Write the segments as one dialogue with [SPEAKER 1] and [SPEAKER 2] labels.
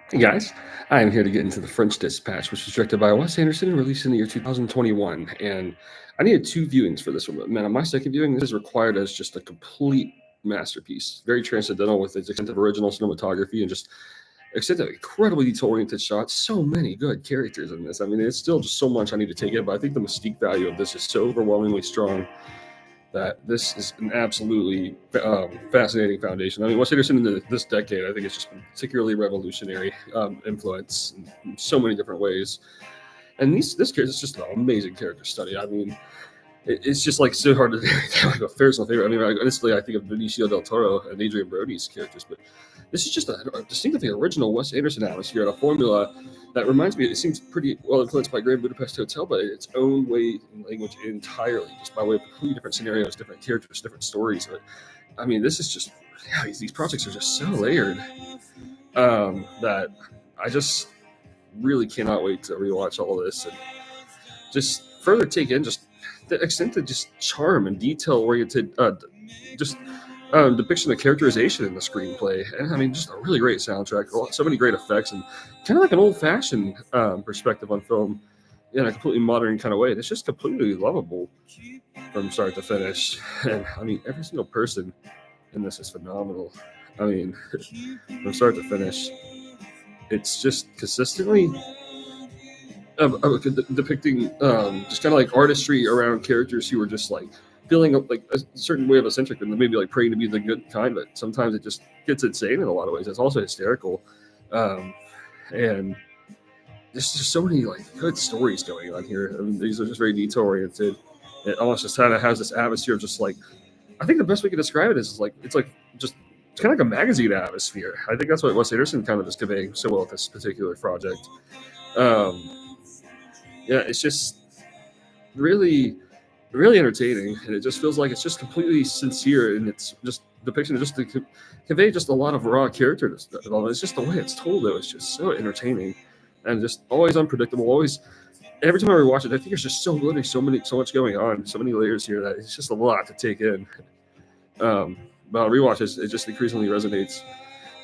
[SPEAKER 1] Hey guys, I am here to get into The French Dispatch, which was directed by Wes Anderson and released in the year 2021. And I needed two viewings for this one. But man, on my second viewing, this is required as just a complete masterpiece. Very transcendental with its extent of original cinematography and just extent of incredibly detail oriented shots. So many good characters in this. I mean, it's still just so much I need to take in, but I think the mystique value of this is so overwhelmingly strong that this is an absolutely fascinating foundation. I mean, Wes Anderson in this decade, I think it's just been particularly revolutionary influence in so many different ways. And this character is just an amazing character study. I mean, it's just like so hard to like a personal favorite. I mean, honestly, I think of Benicio del Toro and Adrian Brody's characters, but this is just a distinctively original Wes Anderson atmosphere and a formula that reminds me. It seems pretty well influenced by Grand Budapest Hotel, but in its own way and language entirely, just by way of completely different scenarios, different characters, different stories. But I mean, this is just these projects are just so layered that I just really cannot wait to rewatch all of this and just further take in just the extent of just charm and detail oriented just depiction of characterization in the screenplay. And I mean, just a really great soundtrack, so many great effects, and kind of like an old fashioned perspective on film in a completely modern kind of way. It's just completely lovable from start to finish. And I mean, every single person in this is phenomenal. I mean, from start to finish, it's just consistently depicting just kind of like artistry around characters who are just like feeling like a certain way of eccentric and maybe like praying to be the good kind, but sometimes it just gets insane in a lot of ways. It's also hysterical, um, and there's just so many like good stories going on here. I mean, these are just very detail oriented. It almost just kind of has this atmosphere of just like, I think the best way to describe it is like it's like just it's kind of like a magazine atmosphere. I think that's what Wes Anderson kind of is conveying so well with this particular project. Um, yeah, it's just really really entertaining, and it just feels like it's just completely sincere, and it's just depiction just to convey just a lot of raw character development. It's just the way it's told, though. It's just so entertaining, and just always unpredictable. Always, every time I rewatch it, I think there's just so much going on, so many layers here that it's just a lot to take in. But on rewatches, it just increasingly resonates.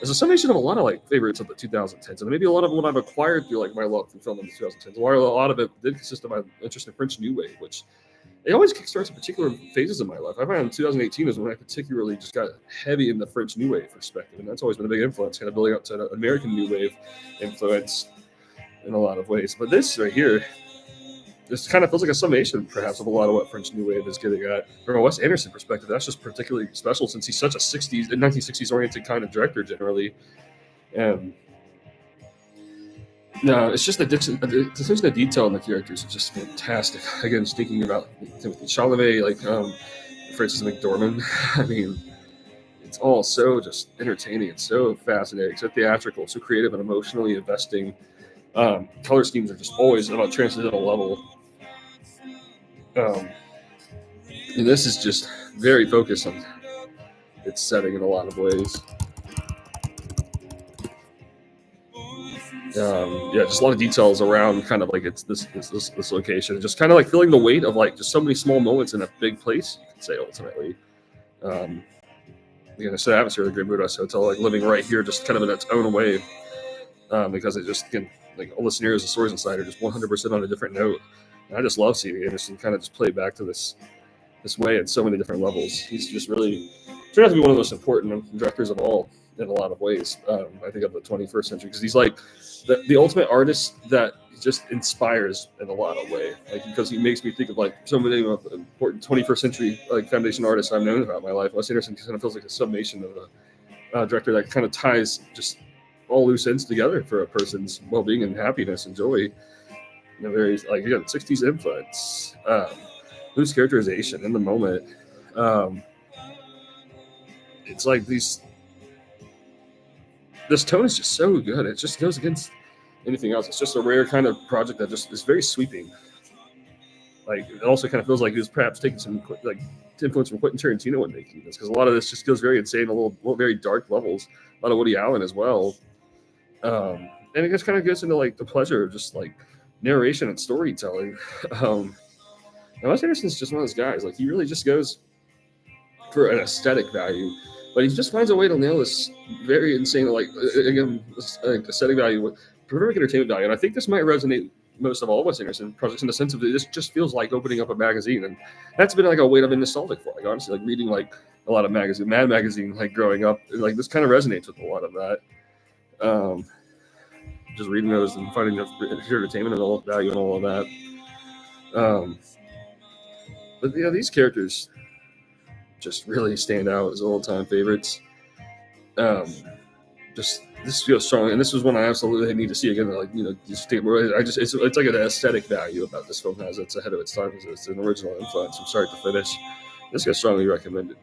[SPEAKER 1] It's a summation of a lot of like favorites of the 2010s, and maybe a lot of what I've acquired through like my love for film in the 2010s. While a lot of it did consist of my interest in French New Wave, which it always kickstarts in particular phases of my life. I found 2018 is when I particularly just got heavy in the French New Wave perspective, and that's always been a big influence, kind of building up to an American New Wave influence in a lot of ways. But this right here, this kind of feels like a summation, perhaps, of a lot of what French New Wave is getting at. From a Wes Anderson perspective, that's just particularly special since he's such a 60s and 1960s oriented kind of director generally. And no, it's just the attention to detail in the characters is just fantastic. Again, just thinking about Timothy Chalamet, like Francis McDormand. I mean, it's all so just entertaining and so fascinating, so theatrical, so creative and emotionally investing. Color schemes are just always about transcendental level. Um, and this is just very focused on its setting in a lot of ways. Yeah, just a lot of details around kind of like it's this location, just kind of like feeling the weight of like just so many small moments in a big place. You could say ultimately, um, it's the atmosphere of the Great Budapest Hotel, like living right here, just kind of in its own way, because it just can like all the scenarios and stories inside are just 100% on a different note. And I just love seeing Anderson kind of just play back to this way at so many different levels. He's just really turned out to be one of the most important directors of all in a lot of ways. I think of the 21st century because he's like the ultimate artist that just inspires in a lot of way. Like because he makes me think of like so many of the important 21st century like foundation artists I've known throughout my life. Wes Anderson kind of feels like a summation of a director that kind of ties just all loose ends together for a person's well-being and happiness and joy. In a very like again 60s influence, loose characterization in the moment. Um, it's like this tone is just so good. It just goes against anything else. It's just a rare kind of project that just is very sweeping. Like it also kind of feels like it was perhaps taking some like influence from Quentin Tarantino when making this because a lot of this just goes very insane, a little very dark levels. A lot of Woody Allen as well, and it just kind of goes into like the pleasure of just like narration and storytelling. Um, and Wes Anderson's just one of those guys. Like he really just goes for an aesthetic value but he just finds a way to nail this very insane, like again, aesthetic value, perfect entertainment value, and I think this might resonate most of all Wes Anderson projects in the sense of this just feels like opening up a magazine, and that's been like a weight I've been nostalgic for. Like honestly, like reading like a lot of Mad Magazine, like growing up, like this kind of resonates with a lot of that. Just reading those and finding the entertainment and all value and all of that. But yeah, these characters just really stand out as all-time favorites. Just this feels strong, and this was one I absolutely need to see again. Like just it's like an aesthetic value about this film has it's ahead of its time. It's an original influence from start to finish. This gets strongly recommended.